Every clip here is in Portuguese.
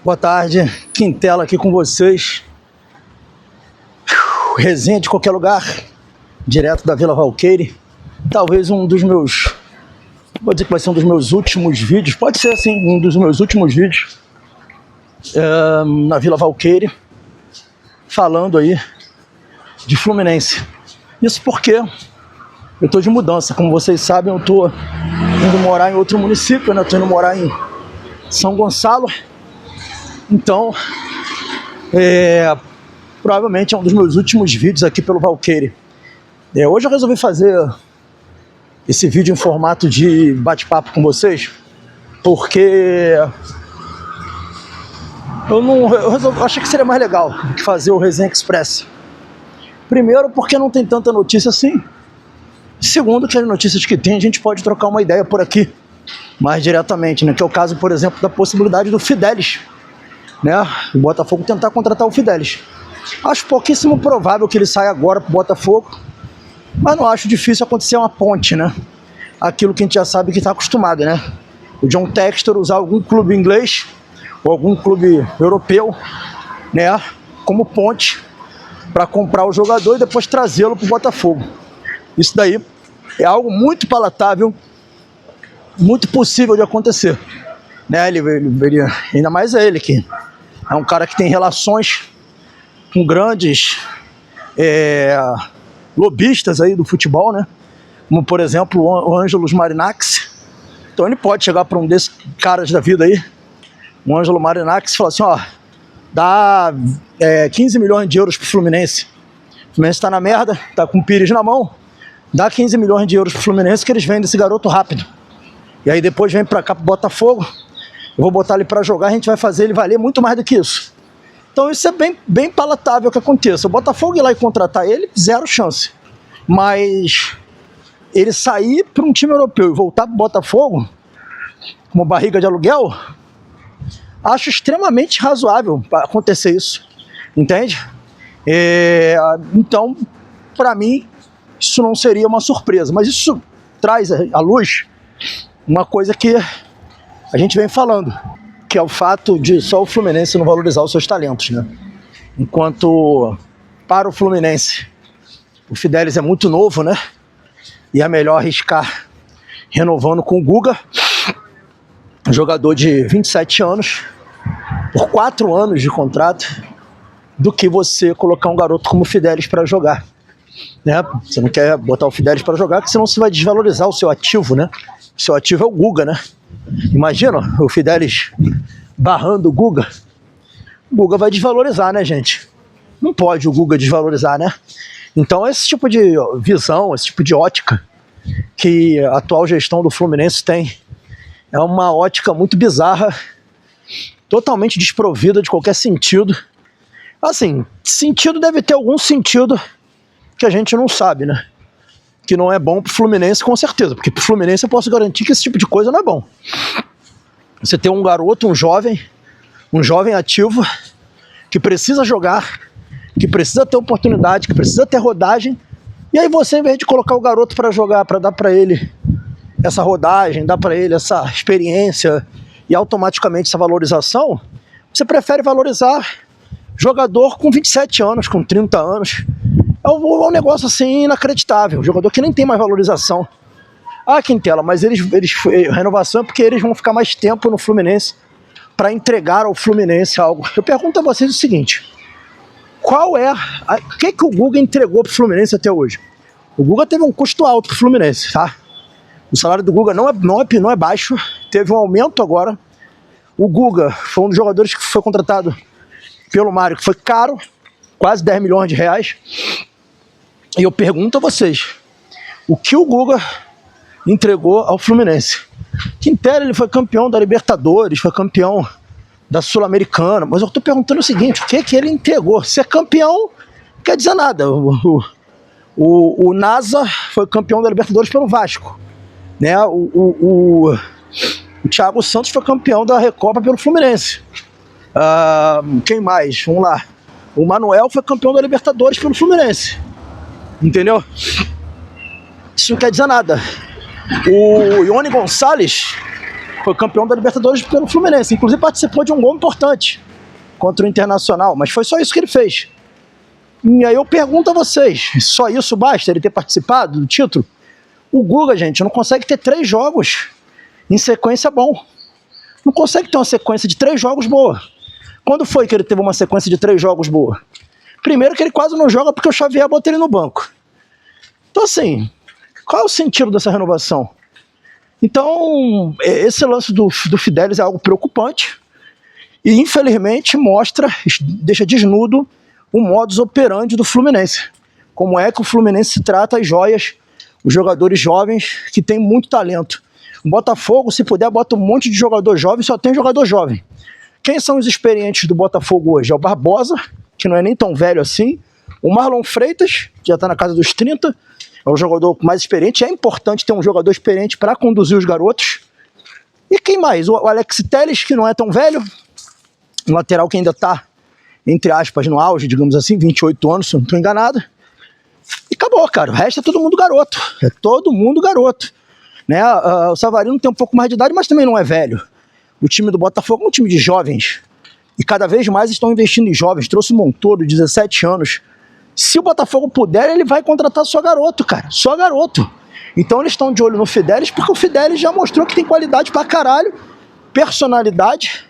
Boa tarde, Quintela aqui com vocês. Resenha de qualquer lugar, direto da Vila Valqueire. Talvez um dos meus, vou dizer que vai ser um dos meus últimos vídeos, pode ser assim, um dos meus últimos vídeos na Vila Valqueire, falando aí de Fluminense. Isso porque eu estou de mudança, como vocês sabem, eu estou indo morar em outro município, né? Estou indo morar em São Gonçalo. Então, provavelmente é um dos meus últimos vídeos aqui pelo Valqueire. Hoje eu resolvi fazer esse vídeo em formato de bate-papo com vocês, porque eu achei que seria mais legal do que fazer o Resenha Express. Primeiro, porque não tem tanta notícia assim. Segundo, que as notícias que tem, a gente pode trocar uma ideia por aqui, mais diretamente, né? Que é o caso, por exemplo, da possibilidade do Fidelis, né? O Botafogo tentar contratar o Fidelis. Acho pouquíssimo provável que ele saia agora pro Botafogo, mas não acho difícil acontecer uma ponte, né? Aquilo que a gente já sabe que está acostumado, né? O John Textor usar algum clube inglês ou algum clube europeu, né? Como ponte para comprar o jogador e depois trazê-lo pro Botafogo. Isso daí é algo muito palatável, muito possível de acontecer, né? Ele, ainda mais ele que é um cara que tem relações com grandes lobistas aí do futebol, né? Como, por exemplo, o Ângelo Marinax. Então ele pode chegar para um desses caras da vida aí, o Ângelo Marinax, e falar assim, ó, dá 15 milhões de euros pro Fluminense. O Fluminense tá na merda, tá com o Pires na mão, dá 15 milhões de euros pro Fluminense que eles vendem esse garoto rápido. E aí depois vem pra cá pro Botafogo, eu vou botar ele pra jogar, a gente vai fazer ele valer muito mais do que isso. Então isso é bem palatável que aconteça. O Botafogo ir lá e contratar ele, zero chance. Mas ele sair para um time europeu e voltar pro Botafogo, como barriga de aluguel, acho extremamente razoável para acontecer isso. Entende? Então, para mim, isso não seria uma surpresa. Mas isso traz à luz uma coisa que a gente vem falando, que é o fato de só o Fluminense não valorizar os seus talentos, né? Enquanto para o Fluminense o Fidelis é muito novo, né? E é melhor arriscar renovando com o Guga, um jogador de 27 anos, por 4 anos de contrato, do que você colocar um garoto como o Fidelis para jogar, né? Você não quer botar o Fidelis para jogar, porque senão você vai desvalorizar o seu ativo, né? O seu ativo é o Guga, né? Imagina o Fidelis barrando o Guga. O Guga vai desvalorizar, né, gente? Não pode o Guga desvalorizar, né? Então esse tipo de visão, esse tipo de ótica que a atual gestão do Fluminense tem é uma ótica muito bizarra, totalmente desprovida de qualquer sentido. Assim, sentido deve ter algum sentido que a gente não sabe, né? Que não é bom pro Fluminense, com certeza, porque pro Fluminense eu posso garantir que esse tipo de coisa não é bom. Você ter um garoto, um jovem ativo, que precisa jogar, que precisa ter oportunidade, que precisa ter rodagem, e aí você, em vez de colocar o garoto para jogar, para dar para ele essa rodagem, dar para ele essa experiência e automaticamente essa valorização, você prefere valorizar jogador com 27 anos, com 30 anos. É um negócio assim inacreditável, jogador que nem tem mais valorização. Ah, Quintela, mas renovação é porque eles vão ficar mais tempo no Fluminense para entregar ao Fluminense algo. Eu pergunto a vocês o seguinte: o que o Guga entregou pro Fluminense até hoje? O Guga teve um custo alto pro Fluminense, tá? O salário do Guga não é baixo, teve um aumento agora. O Guga foi um dos jogadores que foi contratado pelo Mário, que foi caro, quase 10 milhões de reais. E eu pergunto a vocês, o que o Guga entregou ao Fluminense? Quintela, ele foi campeão da Libertadores, foi campeão da Sul-Americana, mas eu estou perguntando o seguinte, o que ele entregou? Ser campeão não quer dizer nada. O NASA foi campeão da Libertadores pelo Vasco, né? O Thiago Santos foi campeão da Recopa pelo Fluminense. Quem mais? Vamos lá. O Manuel foi campeão da Libertadores pelo Fluminense. Entendeu? Isso não quer dizer nada. O Ione Gonçalves Foi campeão da Libertadores pelo Fluminense. Inclusive participou de um gol importante contra o Internacional. Mas foi só isso que ele fez. E aí eu pergunto a vocês, só isso basta ele ter participado do título? O Guga, gente, não consegue ter 3 jogos em sequência bom. Não consegue ter uma sequência de 3 jogos boa. Quando foi que ele teve uma sequência de 3 jogos boa? Primeiro que ele quase não joga porque o Xavier bota ele no banco. Então assim, qual é o sentido dessa renovação? Então, esse lance do Fidelis é algo preocupante e infelizmente deixa desnudo o modus operandi do Fluminense. Como é que o Fluminense trata as joias, os jogadores jovens que têm muito talento. O Botafogo, se puder, bota um monte de jogador jovem, só tem jogador jovem. Quem são os experientes do Botafogo hoje? É o Barbosa, que não é nem tão velho assim. O Marlon Freitas, que já está na casa dos 30, é o jogador mais experiente. É importante ter um jogador experiente para conduzir os garotos. E quem mais? O Alex Telles, que não é tão velho. Um lateral que ainda está, entre aspas, no auge, digamos assim, 28 anos, se eu não estou enganado. E acabou, cara. O resto é todo mundo garoto. É todo mundo garoto. Né? O Savarino tem um pouco mais de idade, mas também não é velho. O time do Botafogo é um time de jovens. E cada vez mais estão investindo em jovens. Trouxe o Montoro, 17 anos. Se o Botafogo puder, ele vai contratar só garoto, cara. Só garoto. Então eles estão de olho no Fidelis, porque o Fidelis já mostrou que tem qualidade pra caralho, personalidade.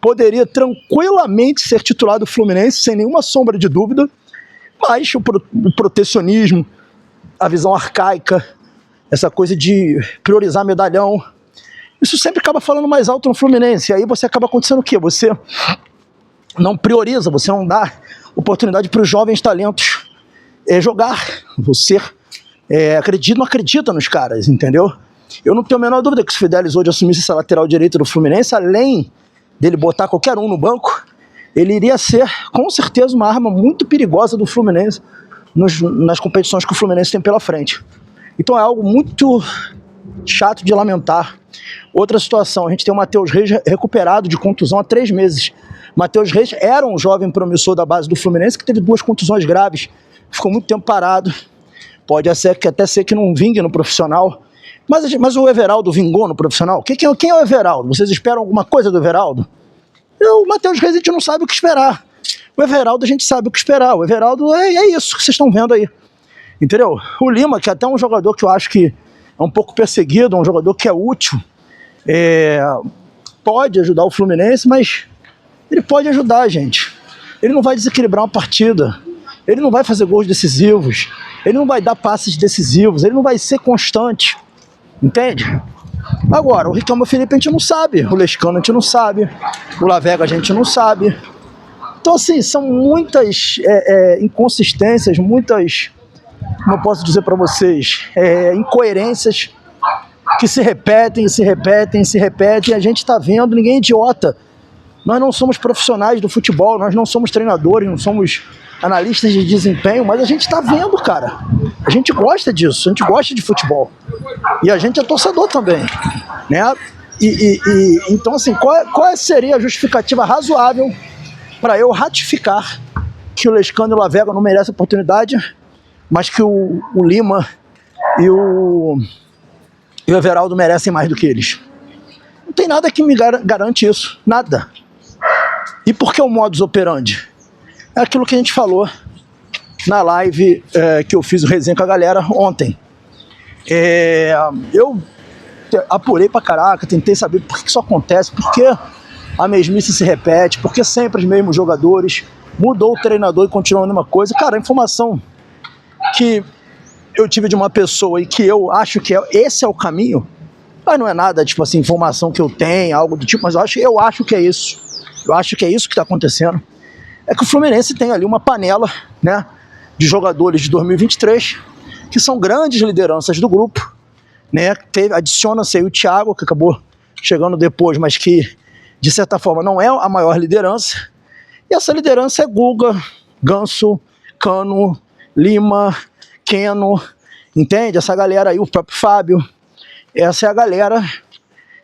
Poderia tranquilamente ser titular do Fluminense, sem nenhuma sombra de dúvida, mas o protecionismo, a visão arcaica, essa coisa de priorizar medalhão, isso sempre acaba falando mais alto no Fluminense. E aí você acaba acontecendo o quê? Você não prioriza, você não dá oportunidade para os jovens talentos jogar. Você não acredita nos caras, entendeu? Eu não tenho a menor dúvida que se o Fidelis hoje assumisse essa lateral direita do Fluminense, além dele botar qualquer um no banco, ele iria ser, com certeza, uma arma muito perigosa do Fluminense nas competições que o Fluminense tem pela frente. Então é algo muito chato de lamentar. Outra situação, a gente tem o Matheus Reis recuperado de contusão há 3 meses. Matheus Reis era um jovem promissor da base do Fluminense que teve 2 contusões graves, ficou muito tempo parado. Pode até ser que não vingue no profissional. Mas o Everaldo vingou no profissional? Quem é o Everaldo? Vocês esperam alguma coisa do Everaldo? O Matheus Reis a gente não sabe o que esperar. O Everaldo a gente sabe o que esperar. O Everaldo é isso que vocês estão vendo aí. Entendeu? O Lima, que é até um jogador que eu acho que é um pouco perseguido, um jogador que é útil, pode ajudar o Fluminense, mas ele pode ajudar, gente. Ele não vai desequilibrar uma partida. Ele não vai fazer gols decisivos. Ele não vai dar passes decisivos. Ele não vai ser constante. Entende? Agora, o Riquelme Felipe a gente não sabe, o Lescano a gente não sabe, o Lavega a gente não sabe. Então, assim, são muitas inconsistências, muitas, como eu posso dizer para vocês, incoerências que se repetem, e a gente está vendo, ninguém é idiota. Nós não somos profissionais do futebol, nós não somos treinadores, não somos analistas de desempenho, mas a gente está vendo, cara. A gente gosta disso, a gente gosta de futebol. E a gente é torcedor também, né? Então, assim, qual seria a justificativa razoável para eu ratificar que o Lescano e o Lavega não merecem oportunidade, mas que o Lima e o Everaldo merecem mais do que eles? Não tem nada que me garante isso, nada. E por que o modus operandi? É aquilo que a gente falou na live que eu fiz o resenha com a galera ontem. Eu apurei pra caraca, tentei saber por que isso acontece, por que a mesmice se repete, por que sempre os mesmos jogadores, mudou o treinador e continua a mesma coisa. Cara, a informação que eu tive de uma pessoa e que eu acho que esse é o caminho, mas não é nada, tipo assim, informação que eu tenho, algo do tipo, mas eu acho que é isso. Eu acho que é isso que está acontecendo. É que o Fluminense tem ali uma panela, né, de jogadores de 2023 que são grandes lideranças do grupo, né? Adiciona-se aí o Thiago, que acabou chegando depois, mas que, de certa forma, não é a maior liderança. E essa liderança é Guga, Ganso, Cano, Lima, Keno, entende? Essa galera aí, o próprio Fábio, essa é a galera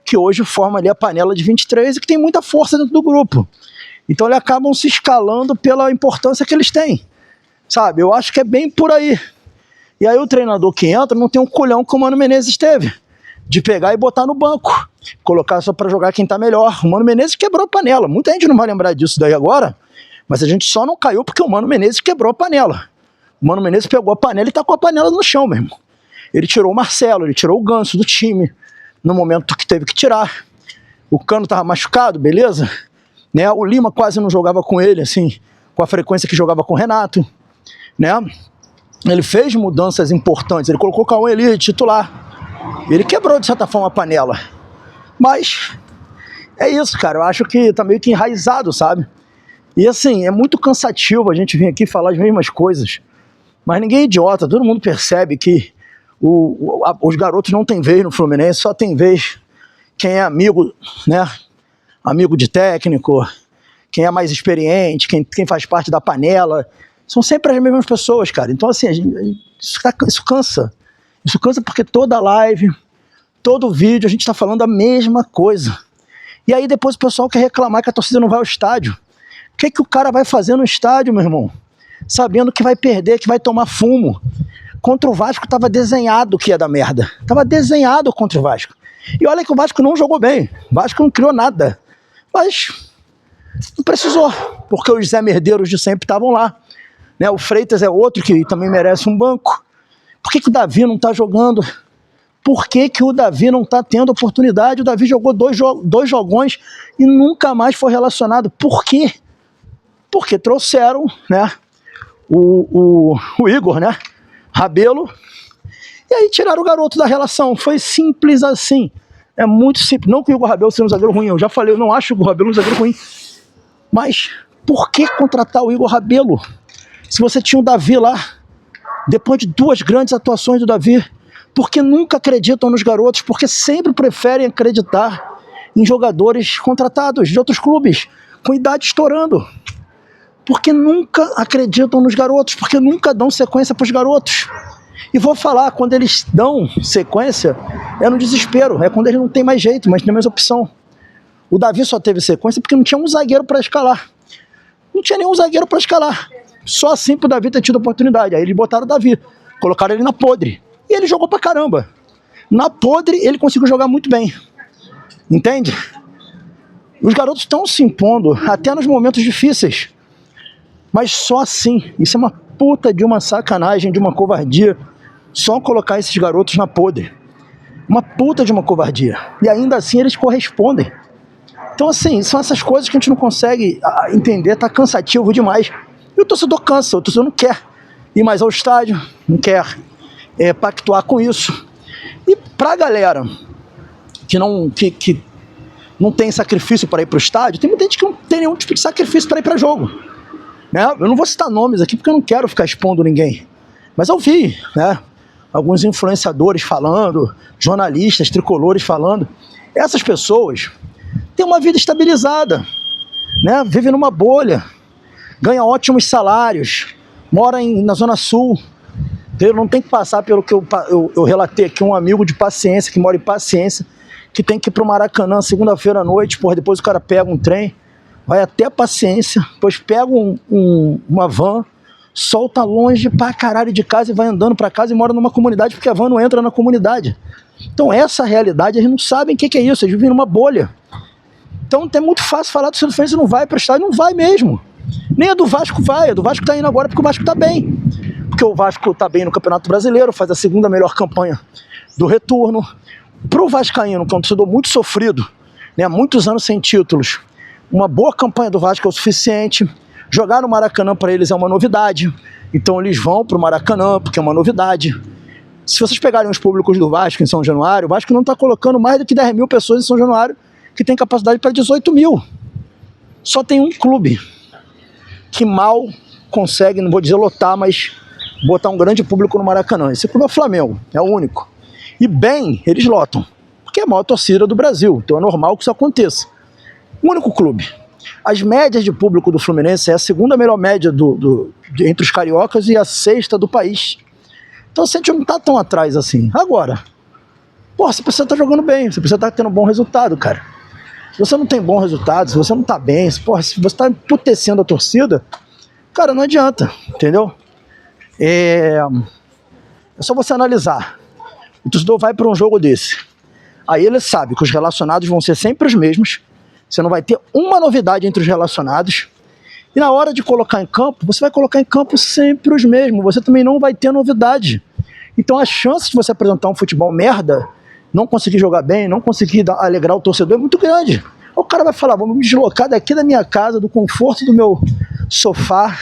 que hoje forma ali a panela de 23 e que tem muita força dentro do grupo. Então eles acabam se escalando pela importância que eles têm, sabe? Eu acho que é bem por aí. E aí o treinador que entra não tem um culhão que o Mano Menezes teve. de pegar e botar no banco, colocar só para jogar quem tá melhor. O Mano Menezes quebrou a panela. Muita gente não vai lembrar disso daí agora, mas a gente só não caiu porque o Mano Menezes quebrou a panela. O Mano Menezes pegou a panela e tá com a panela no chão, meu irmão. Ele tirou o Marcelo, ele tirou o Ganso do time, no momento que teve que tirar. O Cano tava machucado, beleza? Né? O Lima quase não jogava com ele, assim, com a frequência que jogava com o Renato, né? Ele fez mudanças importantes, ele colocou o Cauê ali, titular. Ele quebrou, de certa forma, a panela. Mas é isso, cara, eu acho que tá meio que enraizado, sabe? E assim, é muito cansativo a gente vir aqui falar as mesmas coisas. Mas ninguém é idiota, todo mundo percebe que os garotos não têm vez no Fluminense, só tem vez quem é amigo, né? Amigo de técnico, quem é mais experiente, quem faz parte da panela. São sempre as mesmas pessoas, cara. Então, assim, isso cansa. Isso cansa porque toda live, todo vídeo, a gente tá falando a mesma coisa. E aí depois o pessoal quer reclamar que a torcida não vai ao estádio. O que o cara vai fazer no estádio, meu irmão? Sabendo que vai perder, que vai tomar fumo. Contra o Vasco tava desenhado que ia dar merda. Tava desenhado contra o Vasco. E olha que o Vasco não jogou bem. O Vasco não criou nada. Mas não precisou, porque os Zé Merdeiros de sempre estavam lá. Né? O Freitas é outro que também merece um banco. Por que o Davi não tá jogando? Por que o Davi não tá tendo oportunidade? O Davi jogou dois jogões e nunca mais foi relacionado. Por quê? Porque trouxeram, né, o Igor, né, Rabelo, e aí tiraram o garoto da relação. Foi simples assim. É muito simples. Não que o Igor Rabelo seja um zagueiro ruim. Eu já falei, eu não acho o Igor Rabelo um zagueiro ruim. Mas por que contratar o Igor Rabelo? Se você tinha o Davi lá, depois de 2 grandes atuações do Davi, porque nunca acreditam nos garotos, porque sempre preferem acreditar em jogadores contratados de outros clubes, com idade estourando. Porque nunca acreditam nos garotos, porque nunca dão sequência para os garotos. E vou falar, quando eles dão sequência, é no desespero, é quando eles não têm mais jeito, mas não tem mais opção. O Davi só teve sequência porque não tinha um zagueiro para escalar. Não tinha nenhum zagueiro para escalar. Só assim pro Davi ter tido oportunidade. Aí eles botaram o Davi, colocaram ele na podre. E ele jogou pra caramba. Na podre ele conseguiu jogar muito bem. Entende? Os garotos estão se impondo até nos momentos difíceis. Mas só assim. Isso é uma puta de uma sacanagem, de uma covardia. Só colocar esses garotos na podre. Uma puta de uma covardia. E ainda assim eles correspondem. Então assim, são essas coisas que a gente não consegue entender. Tá cansativo demais. E o torcedor cansa, o torcedor não quer ir mais ao estádio, não quer pactuar com isso. E pra galera que não tem sacrifício para ir pro estádio, tem muita gente que não tem nenhum tipo de sacrifício para ir para jogo. Né? Eu não vou citar nomes aqui porque eu não quero ficar expondo ninguém. Mas eu vi, né, alguns influenciadores falando, jornalistas, tricolores falando. Essas pessoas têm uma vida estabilizada, né? Vivem numa bolha, ganha ótimos salários, mora na Zona Sul, não tem que passar pelo que eu relatei aqui, um amigo de Paciência, que mora em Paciência, que tem que ir pro Maracanã segunda-feira à noite, porra, depois o cara pega um trem, vai até Paciência, depois pega uma van, solta longe pra caralho de casa e vai andando pra casa e mora numa comunidade, porque a van não entra na comunidade. Então essa realidade, eles não sabem o que é isso, eles vivem numa bolha. Então é muito fácil falar do seu defesa, não vai pro estádio, não vai mesmo. Nem a do Vasco vai, a do Vasco tá indo agora porque o Vasco tá bem. Porque o Vasco tá bem no Campeonato Brasileiro, faz a 2ª melhor campanha do retorno. Pro Vascaíno, que é um torcedor muito sofrido, né, muitos anos sem títulos, uma boa campanha do Vasco é o suficiente. Jogar no Maracanã para eles é uma novidade. Então eles vão pro Maracanã porque é uma novidade. Se vocês pegarem os públicos do Vasco em São Januário, o Vasco não tá colocando mais do que 10 mil pessoas em São Januário, que tem capacidade para 18 mil. Só tem um clube que mal consegue, não vou dizer lotar, mas botar um grande público no Maracanã. Esse clube é o Flamengo, é o único. E bem, eles lotam, porque é a maior torcida do Brasil, então é normal que isso aconteça. O único clube. As médias de público do Fluminense é a 2ª melhor média entre os cariocas e a 6ª do país. Então a gente não tá tão atrás assim. Agora, porra, você precisa estar jogando bem, você precisa estar tendo um bom resultado, cara. Se você não tem bom resultado, se você não tá bem, se você tá emputecendo a torcida, cara, não adianta, entendeu? É só você analisar. O torcedor vai para um jogo desse. Aí ele sabe que os relacionados vão ser sempre os mesmos, você não vai ter uma novidade entre os relacionados, e na hora de colocar em campo, você vai colocar em campo sempre os mesmos, você também não vai ter novidade. Então a chance de você apresentar um futebol merda, não conseguir jogar bem, não conseguir alegrar o torcedor é muito grande. O cara vai falar, vamos me deslocar daqui da minha casa, do conforto do meu sofá,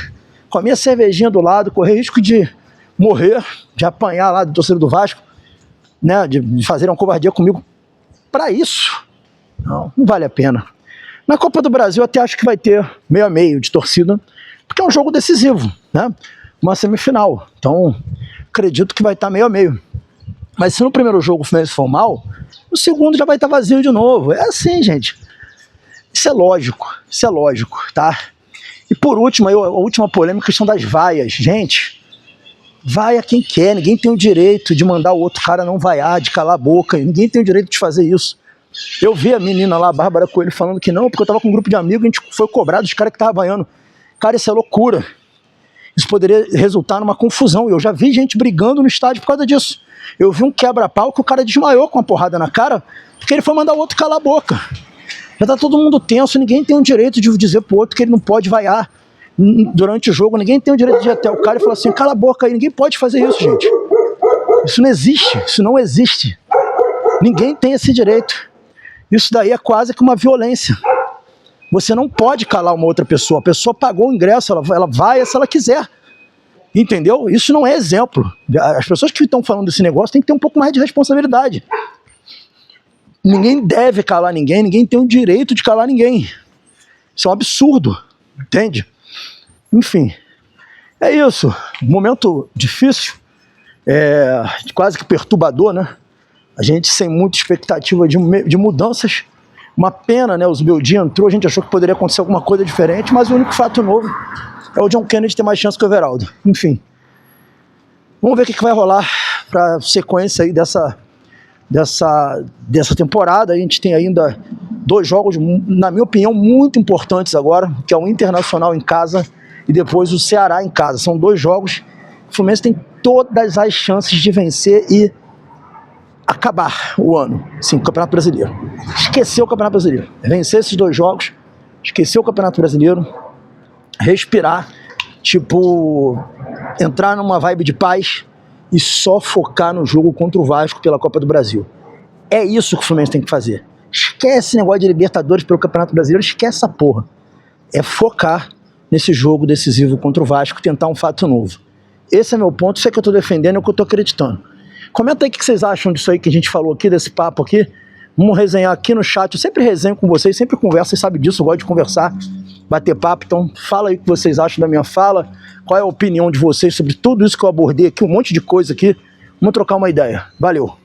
com a minha cervejinha do lado, correr risco de morrer, de apanhar lá do torcedor do Vasco, né, de fazer uma covardia comigo. Para isso, não vale a pena. Na Copa do Brasil eu até acho que vai ter meio a meio de torcida, porque é um jogo decisivo, né? Uma semifinal. Então, acredito que vai estar meio a meio. Mas se no primeiro jogo o Fluminense for mal, no segundo já vai estar vazio de novo. É assim, gente. Isso é lógico, tá? E por último, a última polêmica, a questão das vaias. Gente, vaia quem quer, ninguém tem o direito de mandar o outro cara não vaiar, de calar a boca, ninguém tem o direito de fazer isso. Eu vi a menina lá, a Bárbara Coelho, falando que não, porque eu tava com um grupo de amigos, a gente foi cobrado dos caras que estavam vaiando. Cara, isso é loucura. Isso poderia resultar numa confusão. Eu já vi gente brigando no estádio por causa disso. Eu vi um quebra-pau que o cara desmaiou com uma porrada na cara, porque ele foi mandar o outro calar a boca. Já tá todo mundo tenso, ninguém tem o direito de dizer pro outro que ele não pode vaiar durante o jogo, ninguém tem o direito de ir até o cara e falar assim, cala a boca aí, ninguém pode fazer isso, gente. Isso não existe, isso não existe. Ninguém tem esse direito. Isso daí é quase que uma violência. Você não pode calar uma outra pessoa. A pessoa pagou o ingresso, ela vai se ela quiser. Entendeu? Isso não é exemplo. As pessoas que estão falando desse negócio têm que ter um pouco mais de responsabilidade. Ninguém deve calar ninguém, ninguém tem o direito de calar ninguém. Isso é um absurdo, entende? Enfim, é isso. Um momento difícil, quase que perturbador, né? A gente sem muita expectativa de mudanças. Uma pena, né? O Zubeldia entrou, a gente achou que poderia acontecer alguma coisa diferente, mas o único fato novo é o John Kennedy ter mais chance que o Everaldo. Enfim, vamos ver o que vai rolar para a sequência aí dessa temporada. A gente tem ainda 2 jogos, na minha opinião, muito importantes agora, que é o Internacional em casa e depois o Ceará em casa. São 2 jogos. O Fluminense tem todas as chances de vencer e acabar o ano, sim, o Campeonato Brasileiro. Esquecer o Campeonato Brasileiro. Vencer esses 2 jogos, esquecer o Campeonato Brasileiro, respirar, tipo, entrar numa vibe de paz e só focar no jogo contra o Vasco pela Copa do Brasil. É isso que o Fluminense tem que fazer. Esquece esse negócio de Libertadores pelo Campeonato Brasileiro, esquece essa porra. É focar nesse jogo decisivo contra o Vasco, tentar um fato novo. Esse é meu ponto, isso é que eu tô defendendo, é o que eu tô acreditando. Comenta aí o que vocês acham disso aí que a gente falou aqui, desse papo aqui. Vamos resenhar aqui no chat. Eu sempre resenho com vocês, sempre converso, vocês sabem disso, eu gosto de conversar, bater papo. Então fala aí o que vocês acham da minha fala, qual é a opinião de vocês sobre tudo isso que eu abordei aqui, um monte de coisa aqui. Vamos trocar uma ideia. Valeu!